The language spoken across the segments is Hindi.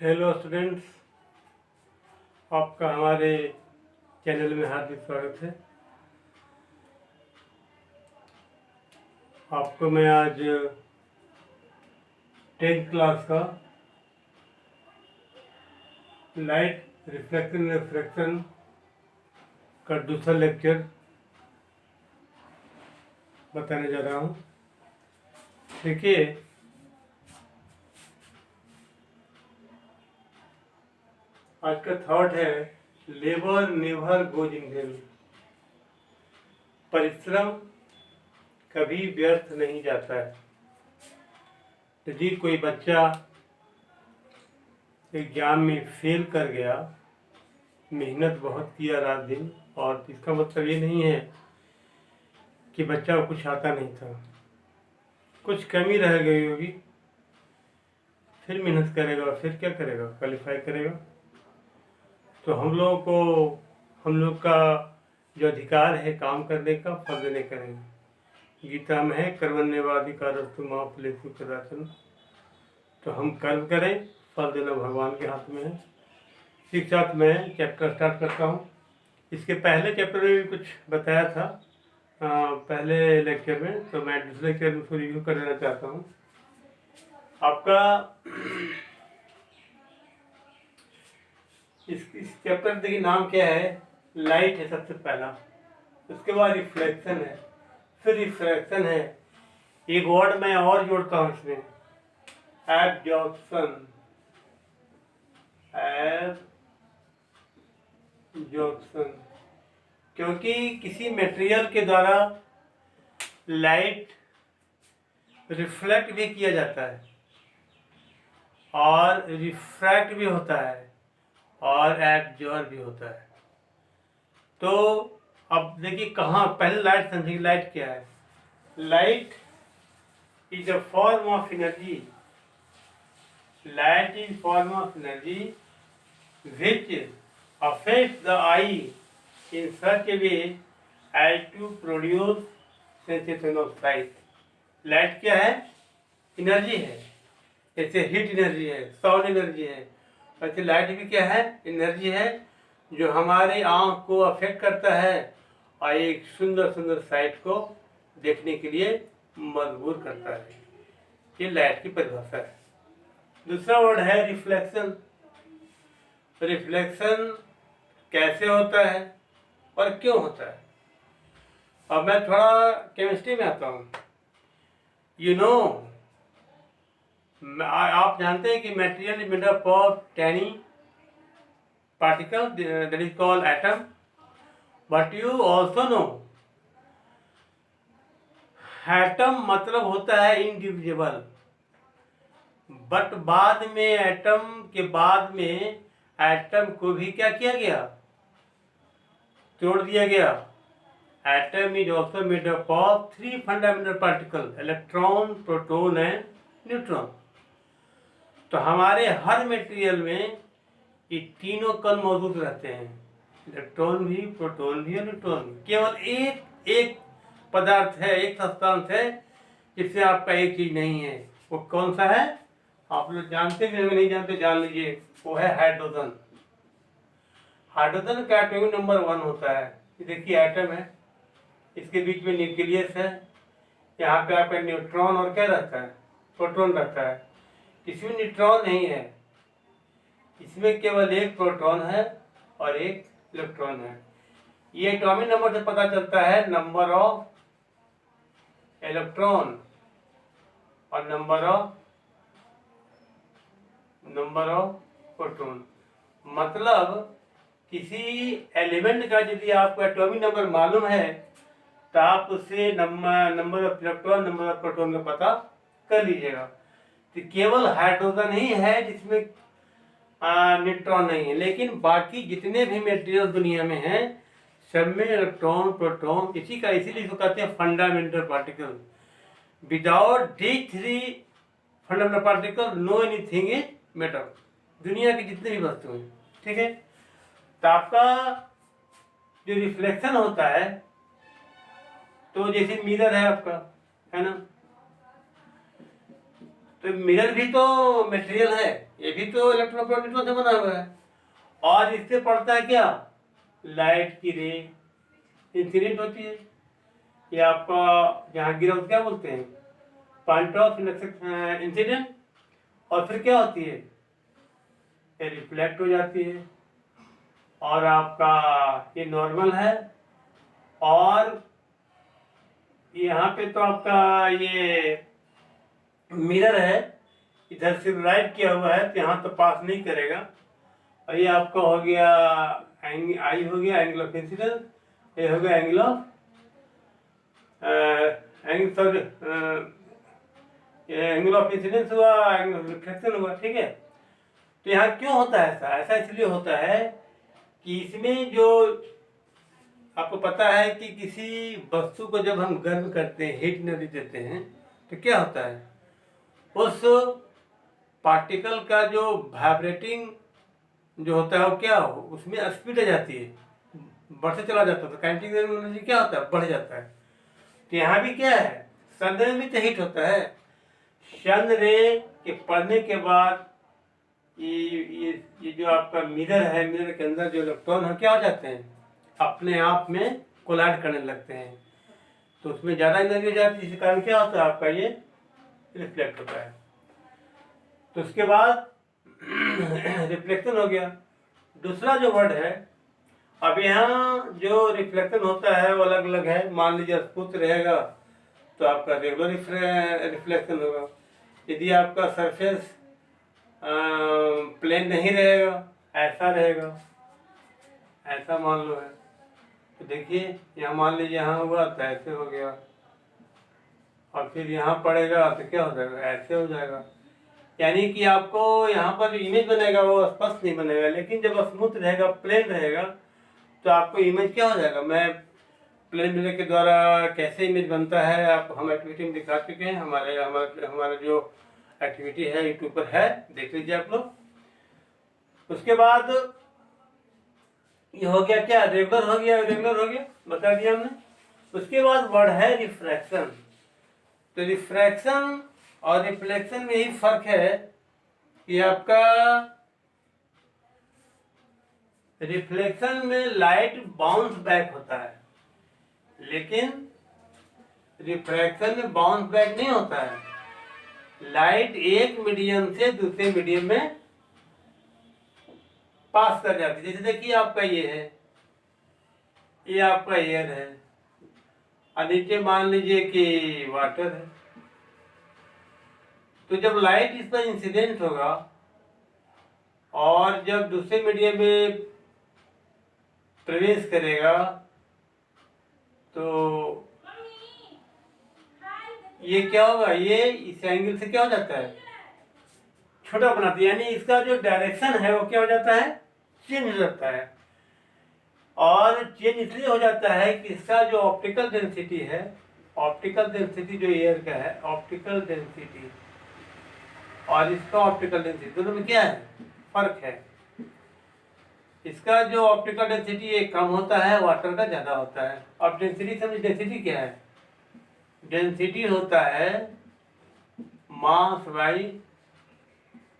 हेलो स्टूडेंट्स, आपका हमारे चैनल में हार्दिक स्वागत है। आपको मैं आज 10th क्लास का लाइट रिफ्लेक्शन रिफ्रैक्शन का दूसरा लेक्चर बताने जा रहा हूँ। देखिए, आज का थॉट है labour never goes in when. परिश्रम कभी व्यर्थ नहीं जाता है। यदि कोई बच्चा एग्जाम में फेल कर गया, मेहनत बहुत किया रात दिन, और इसका मतलब ये नहीं है कि बच्चा को कुछ आता नहीं था, कुछ कमी रह गई होगी, फिर मेहनत करेगा और फिर क्या करेगा, क्वालिफाई करेगा। तो हम लोग का जो अधिकार है काम करने का, फल देने का नहीं। गीता में है कर्मण्येवाधिकारस्तु मा फलेषु कदाचन। तो हम कर्म करें, फल देना भगवान के हाथ में है। इसी के साथ मैं चैप्टर स्टार्ट करता हूँ। इसके पहले चैप्टर में भी कुछ बताया था पहले लेक्चर में, तो मैं दूसरे लेक्चर में उसको रिव्यू कर देना चाहता हूँ। आपका इस चैप्टर देखिए नाम क्या है, लाइट है सबसे पहला, उसके बाद रिफ्लेक्शन है, फिर रिफ्रैक्शन है। एक वर्ड मैं और जोड़ता हूँ इसमें, एब्जॉर्प्शन। एब्जॉर्प्शन, क्योंकि किसी मटेरियल के द्वारा लाइट रिफ्लेक्ट भी किया जाता है और रिफ्रैक्ट भी होता है और एब्जॉर्ब भी होता है। तो अब देखिए कहाँ, पहले लाइट समझिए, लाइट क्या है। Light is a form of energy. Light is form of energy which affects the eye in such a way as to produce sensation of sight. Light क्या है? एनर्जी है। जैसे हीट एनर्जी है, साउंड एनर्जी है, वैसे लाइट भी क्या है? एनर्जी है, जो हमारे आँख को अफेक्ट करता है और एक सुंदर सुंदर साइट को देखने के लिए मजबूर करता है। ये लाइट की परिभाषा है। दूसरा वर्ड है रिफ्लेक्शन। रिफ्लेक्शन कैसे होता है और क्यों होता है। अब मैं थोड़ा केमिस्ट्री में आता हूँ। आप जानते हैं कि material is made up of tiny particle, that is called atom. But you also know, atom मतलब होता है इंडिविजुअल, बट बाद में एटम के बाद में एटम को भी क्या किया गया? तोड़ दिया गया। Atom is also made up of 3 fundamental particle, electron, proton and neutron. तो हमारे हर मटेरियल में ये तीनों कण मौजूद रहते हैं, इलेक्ट्रॉन भी, प्रोटॉन भी और न्यूट्रॉन भी। केवल एक पदार्थ है, एक सब्सटेंस है जिससे आपका एक चीज नहीं है। वो कौन सा है? आप लोग जानते भी, नहीं जानते जान लीजिए, वो है हाइड्रोजन। हाइड्रोजन का एटॉमिक नंबर 1 होता है। देखिए एटम है, इसके बीच में न्यूक्लियस है, यहाँ पे आपका न्यूट्रॉन और क्या रहता है? प्रोटॉन रहता है। इसमें न्यूट्रॉन नहीं है, इसमें केवल एक प्रोटॉन है और एक इलेक्ट्रॉन है। ये एटॉमिक नंबर से पता चलता है, नंबर ऑफ इलेक्ट्रॉन और नंबर ऑफ प्रोटॉन। मतलब किसी एलिमेंट का यदि आपको एटॉमिक नंबर मालूम है तो आप उससे number of electron, number of proton का पता कर लीजिएगा। तो केवल हाइड्रोजन ही है जिसमें न्यूट्रॉन नहीं है, लेकिन बाकी जितने भी मटेरियल दुनिया में हैं सब में इलेक्ट्रॉन, प्रोटॉन, इसीलिए इसको कहते हैं fundamental particle. Without D3 fundamental particle know anything is matter. दुनिया की जितनी भी वस्तु हैं, ठीक है। तो आपका जो रिफ्लेक्शन होता है, तो जैसे मिरर है आपका, है ना, तो मिरर भी तो मटेरियल है, ये भी तो इलेक्ट्रोप्रोटेक्टर से बना हुआ है। और इससे पड़ता है क्या, लाइट की रे इंसिडेंट होती है। ये आपका जहाँ गिरा उसको क्या बोलते हैं, पॉइंट ऑफ इंसिडेंट। और फिर क्या होती है, ये रिफ्लेक्ट हो जाती है। और आपका ये नॉर्मल है। और यहाँ पे तो आपका ये मिरर है, इधर से राइट किया हुआ है तो यहाँ तो पास नहीं करेगा। और ये आपका हो गया आई हो गया एंगल ऑफ इंसिडेंस, ये हो गया angle of angle of incidence हुआ, एंगल ऑफ रिफ्लेक्शन हुआ, ठीक है। तो यहाँ क्यों होता है ऐसा, ऐसा इसलिए होता है कि इसमें जो आपको पता है कि किसी वस्तु को जब हम गर्म करते हैं, हीट एनर्जी देते हैं, तो क्या होता है, उस पार्टिकल का जो वाइब्रेटिंग जो होता है वो क्या हो, उसमें स्पीड आ जाती है, बढ़ते चला जाता है। तो काइनेटिक एनर्जी क्या होता है, बढ़ जाता है। तो यहाँ भी क्या है, सन रे में तो हीट होता है। सन रे के पड़ने के बाद ये जो आपका मिरर है, मिरर के अंदर जो इलेक्ट्रॉन है क्या हो जाते हैं, अपने आप में कोलाइड करने लगते हैं। तो उसमें ज़्यादा एनर्जी हो जाती है, जिसके कारण क्या होता है, आपका ये रिफ्लेक्ट होता है। तो उसके बाद रिफ्लेक्शन हो गया। दूसरा जो वर्ड है, अब यहाँ जो रिफ्लेक्शन होता है वो अलग अलग है। मान लीजिए स्मूथ रहेगा तो आपका रेगुलर रिफ्लेक्शन होगा। यदि आपका सरफेस प्लेन नहीं रहेगा, ऐसा रहेगा, ऐसा मान लो है, तो देखिए यहाँ मान लीजिए यहाँ हुआ तो ऐसे हो गया, और फिर यहाँ पड़ेगा तो क्या हो जाएगा, ऐसे हो जाएगा। यानी कि आपको यहाँ पर जो इमेज बनेगा वो स्पष्ट नहीं बनेगा। लेकिन जब स्मूथ रहेगा, प्लेन रहेगा, तो आपको इमेज क्या हो जाएगा। मैं प्लेन मिरर के द्वारा कैसे इमेज बनता है आप हम एक्टिविटी में दिखा चुके हैं। हमारा जो एक्टिविटी है यूट्यूब पर है, देख लीजिए आप लोग। उसके बाद ये हो गया क्या, रेगुलर हो गया, रेगुलर हो गया, बता दिया हमने। उसके बाद वर्ड है रिफ्रैक्शन। तो रिफ्रैक्शन और रिफ्लेक्शन में यही फर्क है कि आपका रिफ्लेक्शन में लाइट बाउंस बैक होता है, लेकिन रिफ्रैक्शन में बाउंस बैक नहीं होता है। लाइट एक मीडियम से दूसरे मीडियम में पास कर जाती है। जैसे देखिए आपका ये है, ये आपका एयर है, और नीचे मान लीजिए कि वाटर है। तो जब लाइट इस पर इंसिडेंट होगा और जब दूसरे मीडियम में प्रवेश करेगा तो ये क्या होगा, ये इस एंगल से क्या हो जाता है, छोटा बनाती है। यानी इसका जो डायरेक्शन है वो क्या हो जाता है, चेंज हो जाता है। और चेंज इसलिए हो जाता है कि इसका जो ऑप्टिकल डेंसिटी है, ऑप्टिकल डेंसिटी जो एयर का है, ऑप्टिकल डेंसिटी और इसका ऑप्टिकल डेंसिटी दोनों में क्या है, फर्क है। इसका जो ऑप्टिकल डेंसिटी ये कम होता है, वाटर का ज़्यादा होता है। अब डेंसिटी समझ, डेंसिटी क्या है, डेंसिटी होता है मास बाई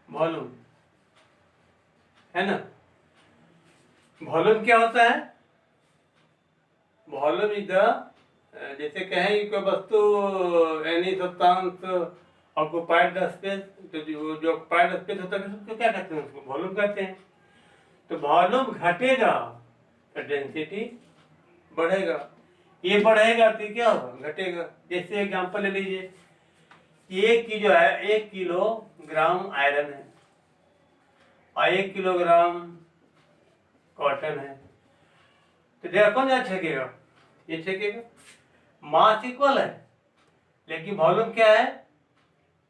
वॉल्यूम, है ना। वॉल्यूम क्या होता है, वॉल्यूम इज द, जैसे कहें कि कोई वस्तु any substance occupied the space, तो जो ऑक्युपाइड स्पेस होता है उसको क्या कहते हैं, उसको वॉल्यूम कहते हैं। तो वॉल्यूम घटेगा तो डेंसिटी बढ़ेगा, ये बढ़ेगा तो क्या होगा, घटेगा। जैसे एग्जांपल ले लीजिए, एक की जो है 1 किलोग्राम आयरन है और 1 किलोग्राम कॉटन है, तो देखो कौन ज़्यादा छकेगा, ये छकेगा। मास इक्वल है लेकिन वॉल्यूम क्या है,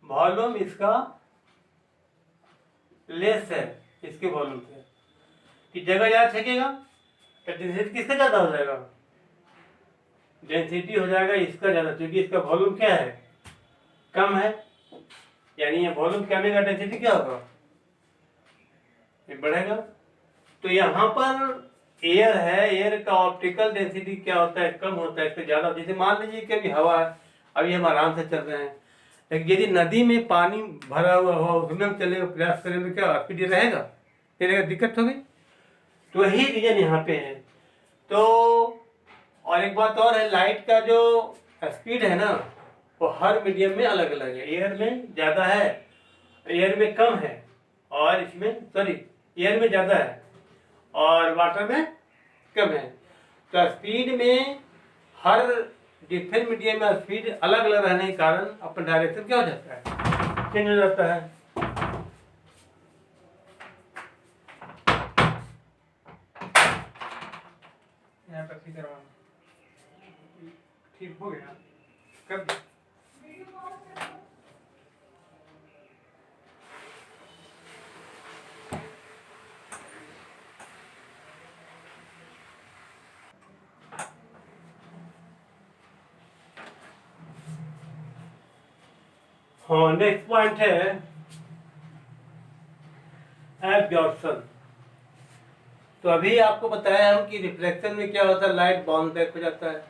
वॉल्यूम इसका लेस है इसके वॉल्यूम से, कि जगह ज़्यादा छकेगा तो डेंसिटी किसका ज़्यादा हो जाएगा, डेंसिटी हो जाएगा इसका ज़्यादा, क्योंकि इसका वॉल्यूम क्या है, कम है। यानी ये वॉल्यूम कमेगा, डेंसिटी क्या होगा, ये बढ़ेगा। तो यहाँ पर एयर है, एयर का ऑप्टिकल डेंसिटी क्या होता है, कम होता है, इससे ज़्यादा। जैसे मान लीजिए कि अभी हवा है, अभी हम आराम से चल रहे हैं, लेकिन यदि नदी में पानी भरा हुआ हो उसमें हम चलने का प्रयास करें तो क्या स्पीड रहेगा, रहेगा, दिक्कत होगी। तो वही रीजन यहाँ पे है। तो और एक बात और है, लाइट का जो स्पीड है ना वो हर मीडियम में अलग अलग है। एयर में ज़्यादा है, एयर में कम है, और इसमें एयर में ज़्यादा है और वाटर में कम है। तो स्पीड में हर डिफरेंट मीडियम में स्पीड अलग अलग रहने के कारण अपना डायरेक्शन क्या हो जाता है, चेंज हो जाता है। यहाँ पर ठीक करवाना, ठीक हो गया कर दो। हाँ, नेक्स्ट पॉइंट है एब्जॉर्प्शन। तो अभी आपको बताया हम कि रिफ्लेक्शन में क्या होता है, लाइट बाउंड बैक हो जाता है,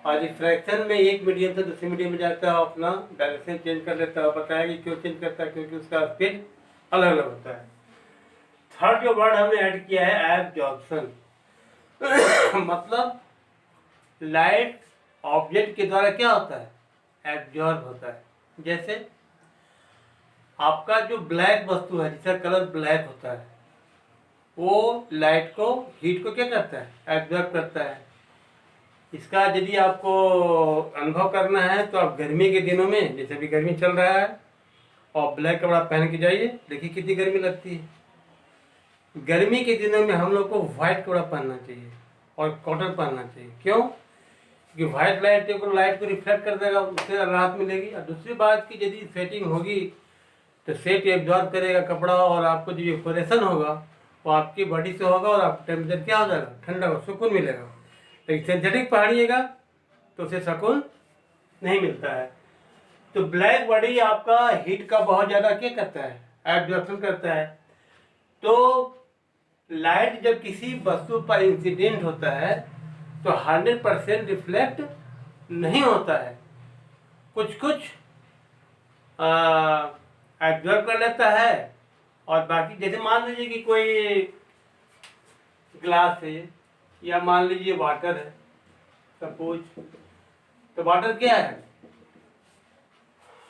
और रिफ्रैक्शन में एक मीडियम से दूसरे मीडियम में जाता है, अपना डायरेक्शन चेंज कर लेता है। बताया कि क्यों चेंज करता है, क्योंकि उसका स्पीड अलग अलग होता है। थर्ड जो वर्ड हमने ऐड किया है एब्जॉर्प्शन मतलब लाइट ऑब्जेक्ट के द्वारा क्या होता है, एब्जॉर्ब होता है। जैसे आपका जो ब्लैक वस्तु है, जिसका कलर ब्लैक होता है, वो लाइट को, हीट को क्या करता है, एब्जॉर्ब करता है। इसका यदि आपको अनुभव करना है तो आप गर्मी के दिनों में, जैसे भी गर्मी चल रहा है, और ब्लैक कपड़ा पहन के जाइए, देखिए कितनी गर्मी लगती है। गर्मी के दिनों में हम लोग को व्हाइट कपड़ा पहनना चाहिए और कॉटन पहनना चाहिए। क्यों? क्योंकि व्हाइट लाइट को रिफ्लेक्ट कर देगा, उससे राहत मिलेगी। और दूसरी बात की यदि सेटिंग होगी तो सेट एब्जॉर्ब करेगा कपड़ा, और आपको जो इन्फोरेशन होगा वो आपकी बॉडी से होगा, और आपका टेम्परेचर क्या हो जाएगा, ठंडा हो, सुकून मिलेगा। लेकिन सिंथेटिक पहनिएगा तो उसे सुकून नहीं मिलता है। तो ब्लैक बॉडी आपका हीट का बहुत ज़्यादा क्या करता है, एब्जॉर्प्शन करता है। तो लाइट जब किसी वस्तु पर इंसिडेंट होता है तो 100% रिफ्लेक्ट नहीं होता है, कुछ कुछ एब्जॉर्ब कर लेता है, और बाकी जैसे मान लीजिए कि कोई ग्लास है, या मान लीजिए वाटर है सपोज। तो वाटर क्या है,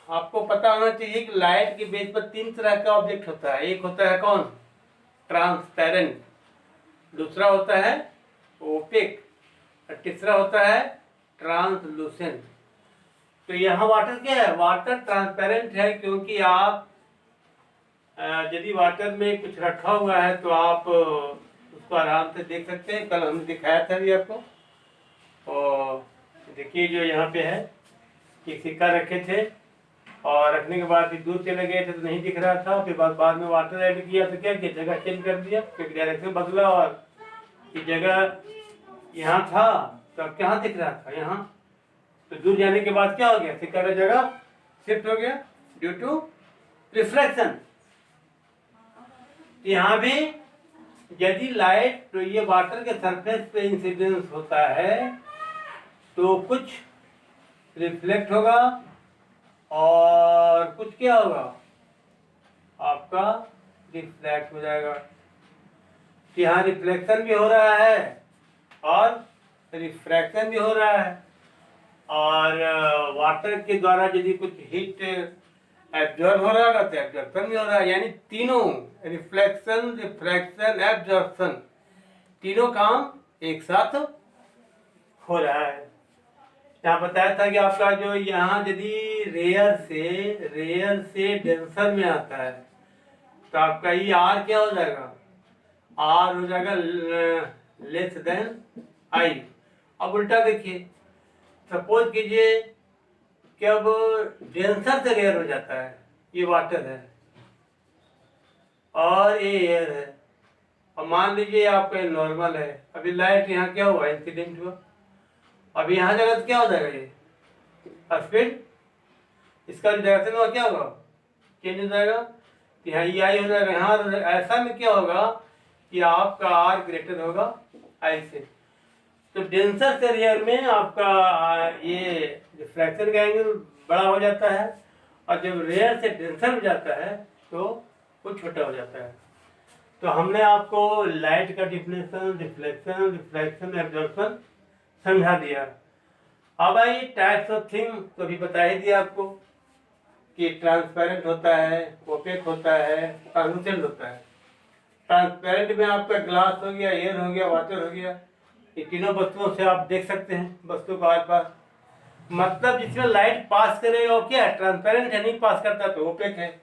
आपको पता होना चाहिए कि लाइट के बेस पर 3 तरह का ऑब्जेक्ट होता है। एक होता है कौन, ट्रांसपेरेंट, दूसरा होता है ओपेक, और तीसरा होता है ट्रांसलूसेंट। तो यहाँ वाटर क्या है, वाटर ट्रांसपेरेंट है, क्योंकि आप यदि वाटर में कुछ रखा हुआ है तो आप उसको आराम से देख सकते हैं। कल हमने दिखाया था भी आपको। और देखिए जो यहाँ पे है, एक सिक्का रखे थे, और रखने के बाद भी दूर चले गए थे तो नहीं दिख रहा था। फिर बाद में वाटर ऐड किया तो क्या किया, जगह चेंज कर दिया, क्योंकि डायरेक्शन बदला, और ये जगह यहाँ था तो अब कहाँ दिख रहा था, यहाँ। तो दूर जाने के बाद क्या हो गया, सिक्का का जगह शिफ्ट हो गया ड्यू टू रिफ्लेक्शन। यहाँ भी यदि लाइट, तो ये वाटर के सरफेस पे इंसिडेंस होता है तो कुछ रिफ्लेक्ट होगा और कुछ क्या होगा, आपका रिफ्लेक्ट हो जाएगा। यहाँ रिफ्लेक्शन भी हो रहा है और रिफ्रैक्शन भी हो रहा है। और वाटर के द्वारा यदि कुछ हीट एब्जॉर्ब हो रहा होगा तो एब्जॉर्प्शन भी हो रहा है। यानी तीनों, रिफ्लेक्शन, रिफ्रैक्शन, एब्जॉर्प्शन, तीनों काम एक साथ हो रहा है। यहाँ बताया था कि आपका जो यहाँ यदि रेयर से डेंसर में आता है तो आपका ये आर क्या हो जाएगा, आर हो जाएगा लेस देन आई। अब उल्टा देखिए, सपोज कीजिए कि अब डेंसर से रेयर हो जाता है, ये वाटर है और ये एयर है, और मान लीजिए आपका नॉर्मल है। अभी लाइट यहाँ क्या हुआ, इंसिडेंट हुआ, अभी यहाँ जाएगा तो क्या हो जाएगा, ये स्पीड, इसका डायरेक्शन हुआ क्या होगा, चेंज हो जाएगा। यहाँ ई आई हो जाएगा, यहाँ ऐसा में क्या होगा कि आपका आर ग्रेटर होगा आई से। तो डेंसर से रेयर में आपका ये रिफ्रैक्शन का एंगल बड़ा हो जाता है, और जब रेयर से डेंसर हो जाता है तो वो छोटा हो जाता है। तो हमने आपको लाइट का डिफिनेशन, रिफ्लेक्शन, एब्जॉर्प्शन समझा दिया। अब आइए टाइप्स ऑफ थिंग तो भी बता ही दिया आपको कि ट्रांसपेरेंट होता है, ओपेक होता है, ट्रांसलूसेंट होता है। ट्रांसपेरेंट में आपका ग्लास हो गया, एयर हो गया, वाटर हो गया, ये तीनों वस्तुओं से आप देख सकते हैं वस्तु को आस पास। मतलब जिसमें लाइट पास करेगा वो क्या है, ट्रांसपेरेंट है, नहीं पास करता तो ओपेक है।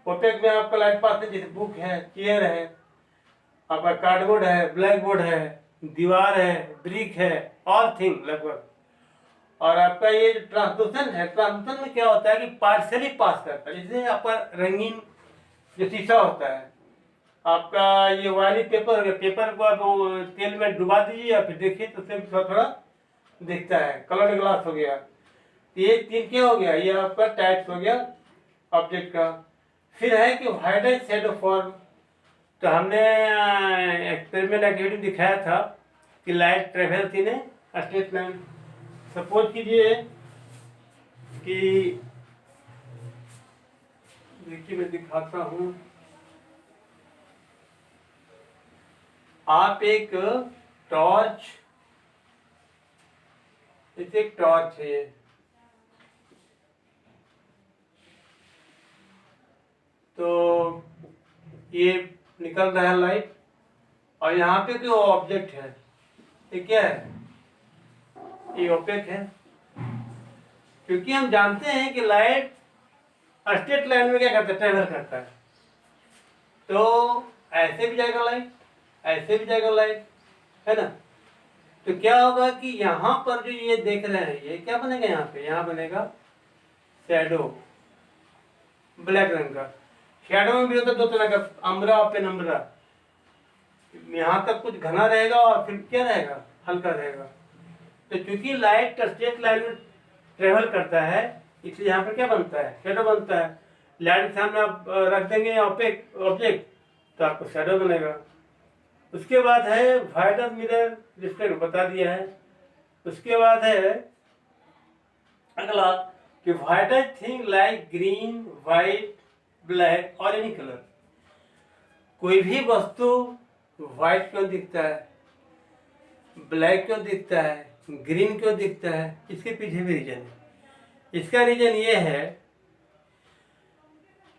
ओपेक में आपका लाइट पास है, जैसे बुक है, चेयर है, आपका कार्डबोर्ड है, ब्लैक बोर्ड है, दीवार है, ब्रिक है, ऑल थिंग लगभग। और आपका ये जो ट्रांसलूसेंट है, ट्रांसलूसेंट में क्या होता है कि पार्शियली पास करता है। जैसे आपका रंगीन जो शीशा होता है, आपका ये वायली पेपर हो गया, पेपर को आप तेल में डुबा दीजिए या फिर देखिए तो उसमें थोड़ा थोड़ा दिखता है। कलर्ड ग्लास हो गया। ये तीन क्या हो गया, ये आपका टाइप्स हो गया ऑब्जेक्ट का। फिर है कि वाइड एंड शैडो फॉर्म। तो हमने एक्सपेरिमेंट एक्टिविटी दिखाया था कि light travels in a straight line. Suppose कीजिए कि, देखिए मैं दिखाता हूँ, आप एक टॉर्च, इसे एक टॉर्च है, तो ये निकल रहा है लाइट, और यहाँ पे जो ऑब्जेक्ट है ये क्या है, ये ओपेक है। क्योंकि हम जानते हैं कि लाइट स्ट्रेट लाइन में क्या करता है, ट्रेवल करता है। तो ऐसे भी जाएगा लाइट, ऐसे भी जाएगा लाइट, है ना। तो क्या होगा कि यहाँ पर जो ये देख रहे हैं, ये क्या बनेगा, यहाँ पे यहाँ बनेगा शैडो, ब्लैक रंग का। शैडो में भी होता है दो तरह का, अम्ब्रा और पेनम्ब्रा। यहाँ तक कुछ घना रहेगा और फिर क्या रहेगा, हल्का रहेगा। तो क्योंकि लाइट स्ट्रेट लाइन में ट्रेवल करता है, इसलिए यहाँ पर क्या बनता है, शैडो बनता है। लाइट के सामने आप रख देंगे ऑब्जेक्ट तो आपको शैडो बनेगा। उसके बाद है वाइडर मिरर, रिफ्लेक्ट बता दिया है। उसके बाद है अगला कि wider thing like green, white, black और एनी कलर। कोई भी वस्तु वाइट क्यों दिखता है, ब्लैक क्यों दिखता है, ग्रीन क्यों दिखता है, इसके पीछे भी रीजन है। इसका रीजन ये है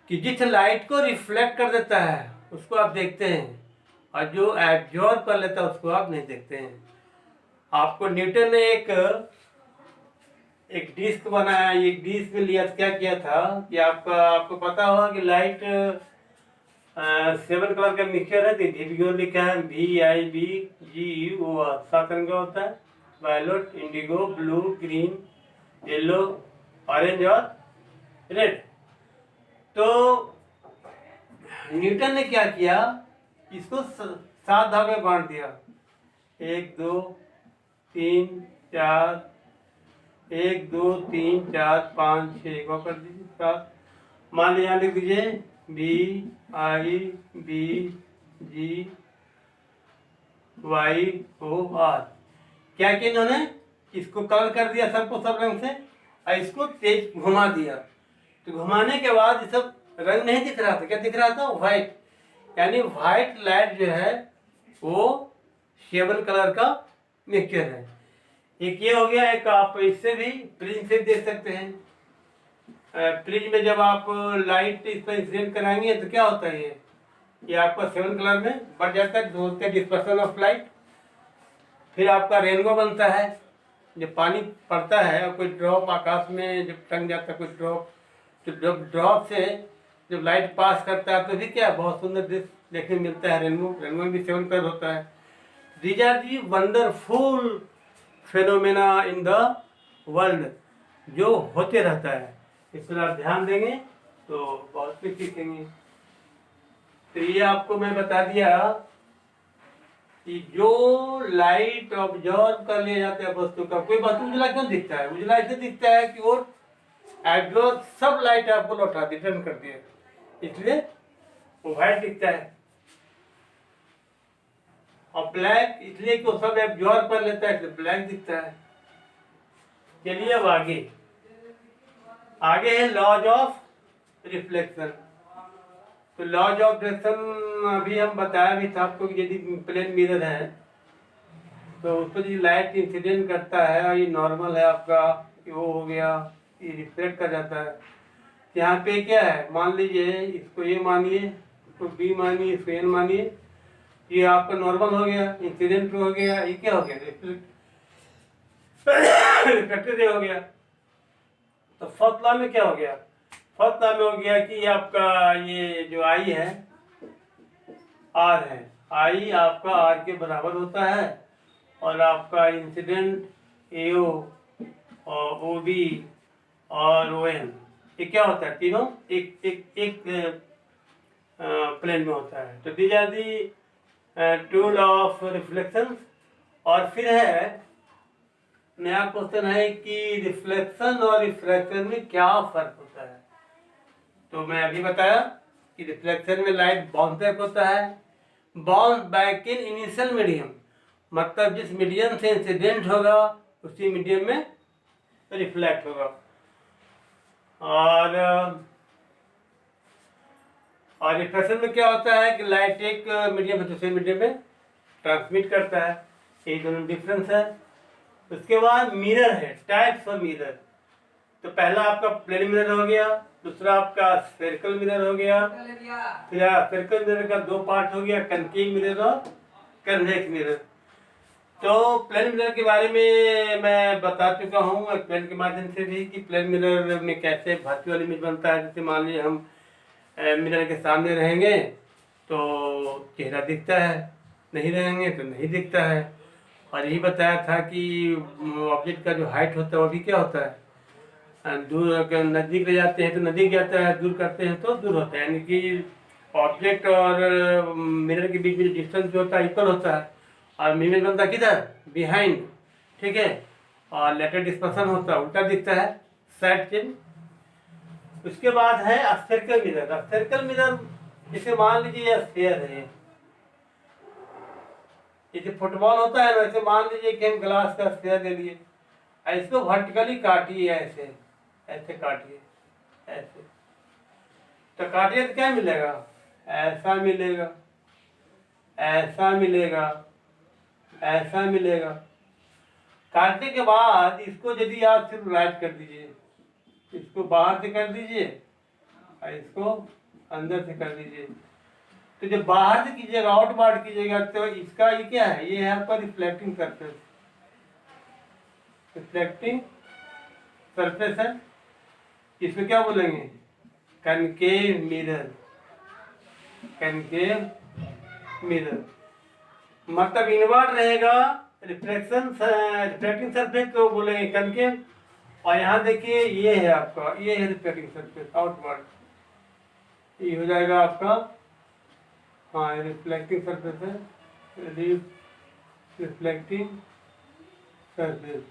कि जिस लाइट को रिफ्लेक्ट कर देता है उसको आप देखते हैं, और जो एब्जॉर्ब कर लेता है उसको आप नहीं देखते हैं। आपको न्यूटन ने एक डिस्क बनाया, एक डिस्क में लिया, क्या किया था कि आपको पता होगा कि लाइट 7 कलर का मिक्सचर है। तो लिखा है VIBGEO, 7 रंग का होता है, violet, indigo, blue, green, yellow, orange और रेड। तो न्यूटन ने क्या किया, इसको 7 भाग में बांट दिया, 1 2 3 4, 1 2 3 4 5 6, एक और कर दीजिए 7। मान लीजिए यहाँ लिख दीजिए VIBGYOR। क्या किया इन्होंने, इसको कलर कर दिया सबको सब रंग से, और इसको तेज घुमा दिया। तो घुमाने के बाद ये सब रंग नहीं दिख रहा था, क्या दिख रहा था, व्हाइट। यानी व्हाइट लाइट जो है वो 7 कलर का मिक्सचर है। एक ये हो गया, एक आप इससे भी प्रिज्म से देख सकते हैं। प्रिज्म में जब आप लाइट इस पर इंसिडेंट कराएंगे तो क्या होता है, ये आपका 7 कलर में बढ़ जाता है, जो होते हैं डिस्पर्सन ऑफ लाइट। फिर आपका रेनबो बनता है, जब पानी पड़ता है और कोई ड्रॉप आकाश में जब टंग जाता है कोई ड्रॉप, तो जब ड्रॉप से जब लाइट पास करता है तो भी क्या बहुत सुंदर दृश्य देखने को मिलता है। रेनबो में भी 7 कलर होता है। These are the wonderful phenomena in the world, जो होते रहता है। इस पर आप ध्यान देंगे तो बहुत कुछ सीखेंगे। तो ये आपको मैं बता दिया कि जो लाइट ऑब्जर्व कर लिया जाता है वस्तु का, कोई वस्तु उजला क्यों दिखता है, उजला इसलिए दिखता है कि वो एब्जॉर्ब सब लाइट आपको लौटा दी, रिटर्न कर दिया, इसलिए वो व्हाइट दिखता है। और ब्लैक इसलिए कि वो सब एब्जॉर्ब कर लेता है, इसलिए ब्लैक दिखता है। चलिए अब आगे, आगे है लॉज ऑफ रिफ्लेक्शन। तो लॉज ऑफ रिफ्लेक्शन अभी हम बताया भी था आपको कि यदि प्लेन मिरर है तो उस पर जो लाइट इंसिडेंट करता है और ये नॉर्मल है आपका, कि वो हो गया, ये रिफ्लेक्ट कर जाता है। यहाँ पे क्या है, मान लीजिए इसको ए मानिए, इसको बी मानिए, इसको एन मानिए, ये आपका नॉर्मल हो गया, इंसिडेंट हो गया, ये क्या हो गया, रिफ्लेक्टेड हो गया। तो फर्स्ट लॉ में क्या हो गया, फर्स्ट लॉ में हो गया कि आपका ये जो आई है आर है, आई आपका आर के बराबर होता है, और आपका इंसिडेंट ए ओ और ओ बी और ओ एन, ये क्या होता है, तीनों एक एक एक प्लेन में होता है। तो these are the two law of reflection. और फिर है नया क्वेश्चन है कि रिफ्लेक्शन और रिफ्रैक्शन में क्या फर्क होता है। तो मैं अभी बताया कि रिफ्लेक्शन में लाइट बाउंस बैक होता है, bounce back in initial medium, मतलब जिस मीडियम से इंसिडेंट होगा उसी मीडियम में रिफ्लेक्ट होगा। और रिफ्लेक्शन में क्या होता है कि लाइट एक मीडियम से दूसरे मीडियम में ट्रांसमिट करता है, यही दोनों डिफरेंस है। उसके बाद मिरर है, टाइप्स ऑफ मिरर। तो पहला आपका प्लेन मिरर हो गया, दूसरा आपका स्फेरिकल मिरर हो गया, फिर स्फेरिकल मिरर का दो पार्ट हो गया, कनकेव मिरर और कन्वेक्स मिरर। तो प्लेन मिरर के बारे में मैं बता चुका हूँ एक्सप्लेन के माध्यम से भी कि प्लेन मिरर में कैसे वर्चुअल इमेज बनता है। जैसे मान लीजिए हम मिरर के सामने रहेंगे तो चेहरा दिखता है, नहीं रहेंगे तो नहीं दिखता है। और यही बताया था कि ऑब्जेक्ट का जो हाइट होता है वो भी क्या होता है, दूर नज़दीक ले जाते हैं तो नज़दीक जाता है, दूर करते हैं तो दूर होता है, यानी कि ऑब्जेक्ट और मिरर के बीच में डिस्टेंस जो होता है इक्वल होता है। और मिरर बनता किधर, बिहाइंड, ठीक है। और लेटर डिस्पर्सन होता है, उल्टा दिखता है, साइड चिन्ह। उसके बाद है स्फेरिकल मिरर। स्फेरिकल मिरर जैसे मान लीजिए यह स्फीयर है, जैसे फुटबॉल होता है ना, वैसे मान लीजिए कि हम ग्लास का स्फीयर ले लिए, इसको वर्टिकली काटिए, ऐसे ऐसे काटिए, ऐसे, तो काटिए तो क्या मिलेगा, ऐसा मिलेगा, ऐसा मिलेगा, ऐसा मिलेगा। काटने के बाद इसको यदि आप सिर्फ राइट कर दीजिए, इसको बाहर से कर दीजिए और इसको अंदर से कर दीजिए, तो जब बाहर से कीजिएगा, आउटवर्ड कीजिएगा, तो इसका ये क्या है, ये है आपका रिफ्लेक्टिंग सरफेस। रिफ्लेक्टिंग सरफेस है, इसमें क्या बोलेंगे, कनकेव मिरर। कनकेव मिरर मतलब इनवर्ड रहेगा, रिफ्लेक्टिंग सरफेस तो बोलेंगे कनकेव। और यहाँ देखिए ये है आपका, ये है रिफ्लेक्टिंग सरफेस आउटवर्ड, ये हो जाएगा आपका, हाँ रिफ्लेक्टिंग सरफेस है, रिफ्लेक्टिंग सरफेस।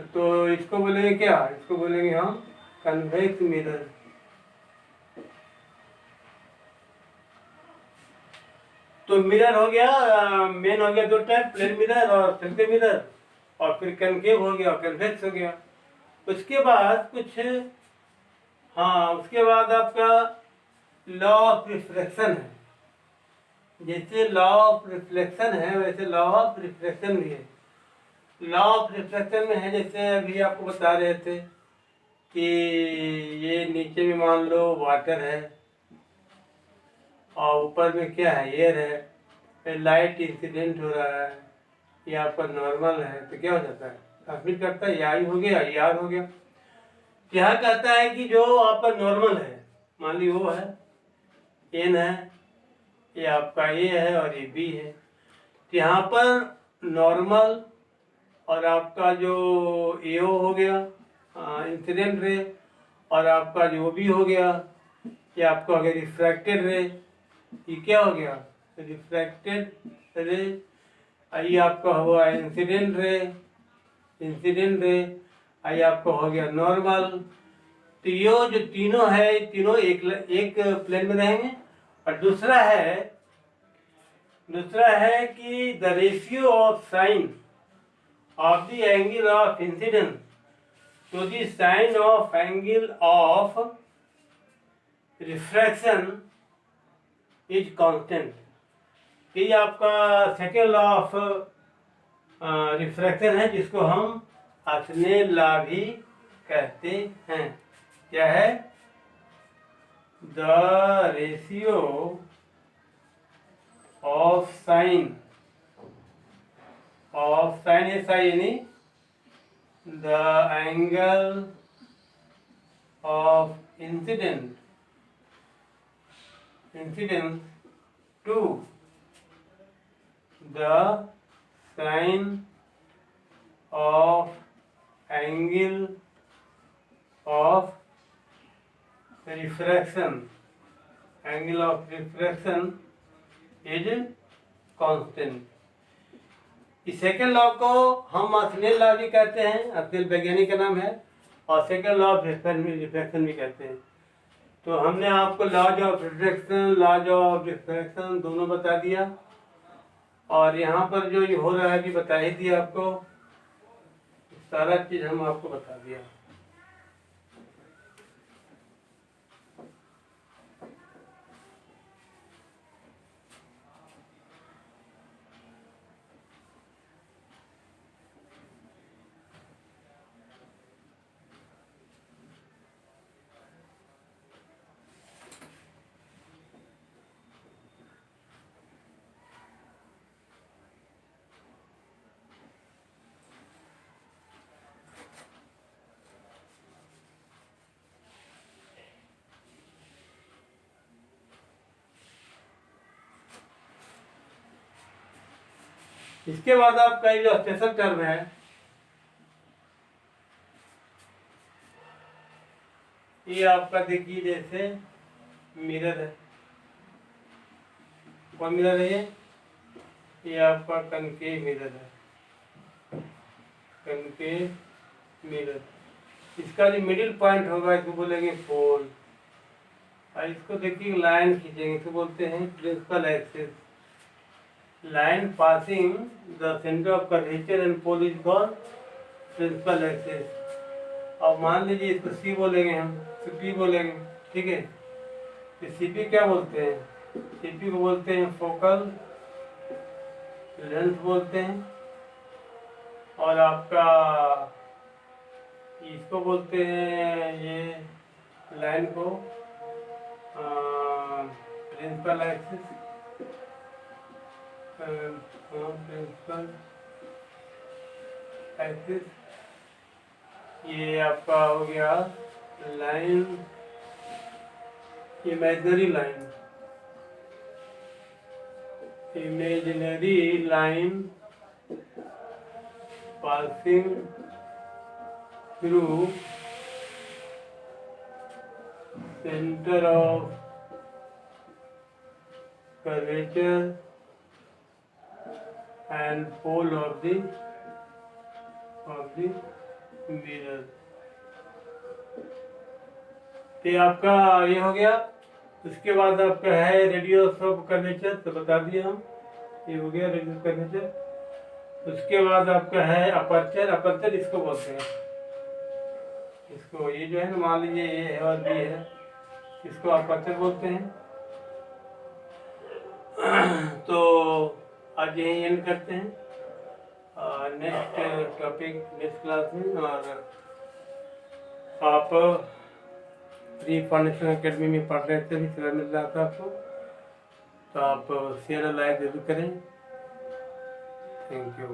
तो इसको बोलेंगे क्या, इसको बोलेंगे हम कन्वेक्स मिरर। तो मिरर हो गया, मेन हो गया दो टाइप, प्लेन मिरर और स्फेरिकल मिरर, और फिर कनकेव हो गया और कन्वेक्स हो गया। उसके बाद कुछ, हाँ उसके बाद आपका लॉ ऑफ रिफ्लेक्शन है। जैसे लॉ ऑफ रिफ्लेक्शन है वैसे लॉ ऑफ रिफ्लेक्शन भी है। लॉ ऑफ रिफ्लेक्शन में है, जैसे अभी आपको बता रहे थे कि ये नीचे में मान लो वाटर है और ऊपर में क्या है, एयर है, लाइट इंसिडेंट हो रहा है, ये आपका नॉर्मल है, तो क्या हो जाता है, ट्रांसमिट करता है, आई हो गया, आर हो गया। यहाँ कहता है कि जो आपका नॉर्मल है, मान ली वो है, एन है, ये आपका ए है और ये बी है। तो यहाँ पर नॉर्मल और आपका जो एओ हो गया इंसिडेंट रे, और आपका जो बी हो गया, ये आपका हो गया रिफ्रैक्टेड रे। ये क्या हो गया, रिफ्रैक्टेड रे, ये आपका हुआ इंसिडेंट रे, इंसिडेंट रे, ये आपका हो गया नॉर्मल। तो ये जो तीनों है, तीनों एक प्लेन में रहेंगे। और दूसरा है कि the ratio of sine of the angle of incidence तो the sine of angle of refraction is constant. ये आपका सेकेंड लॉ ऑफ रिफ्रैक्शन है, जिसको हम अस्नेल लॉ भी कहते हैं। क्या है? The ratio of sine S I यानी the angle of incidence to the sine of angle of refraction is constant. इस सेकेंड लॉ को हम अस्नेल लॉ भी कहते हैं, अस्नेल वैज्ञानिक का नाम है, और सेकेंड लॉ ऑफ रिफ्रैक्शन भी कहते हैं। तो हमने आपको laws of refraction, laws of refraction दोनों बता दिया, और यहाँ पर जो ये हो रहा है भी बता ही दिया आपको, सारा चीज हम आपको बता दिया। इसके बाद आपका ये जो स्पेशल टर्म है, ये आपका देखिए जैसे मिरर है। कौन मिरर है? ये आपका कनकेव मिरर है, कनकेव मिरर। इसका जो मिडिल पॉइंट होगा इसको बोलेंगे पोल, और इसको देखिए लाइन खींचेंगे, इसको बोलते हैं principal axis. line passing the center of curvature and pole is called principal axis। अब मान लीजिए इसको C बोलेंगे, हम CP बोलेंगे, ठीक है। तो CP क्या बोलते हैं? CP को बोलते हैं फोकल लेंथ बोलते हैं, और आपका इसको बोलते हैं, ये लाइन को प्रिंसिपल एक्सिस, प्रिंसिपल एक्सिस। ये आपका हो गया line, imaginary line passing through centre of curvature and pole of the mirror। तो आपका ये हो गया। उसके बाद आपका है रेडियस ऑफ कर्वेचर, तो बता दिए हम, ये हो गया रेडियस कर्वेचर। उसके बाद आपका है अपर्चर इसको बोलते हैं, इसको ये जो है ना, मान लीजिए ये है और बी है, इसको अपर्चर बोलते हैं। तो आज यही एंड करते हैं, नेक्स्ट टॉपिक नेक्स्ट क्लास में। और आप फ्री फाउंडेशन अकेडमी में पढ़ रहे थे, भी सेवा मिल रहा था आपको, तो आप शेयर और लाइक जरूर करें। Thank you.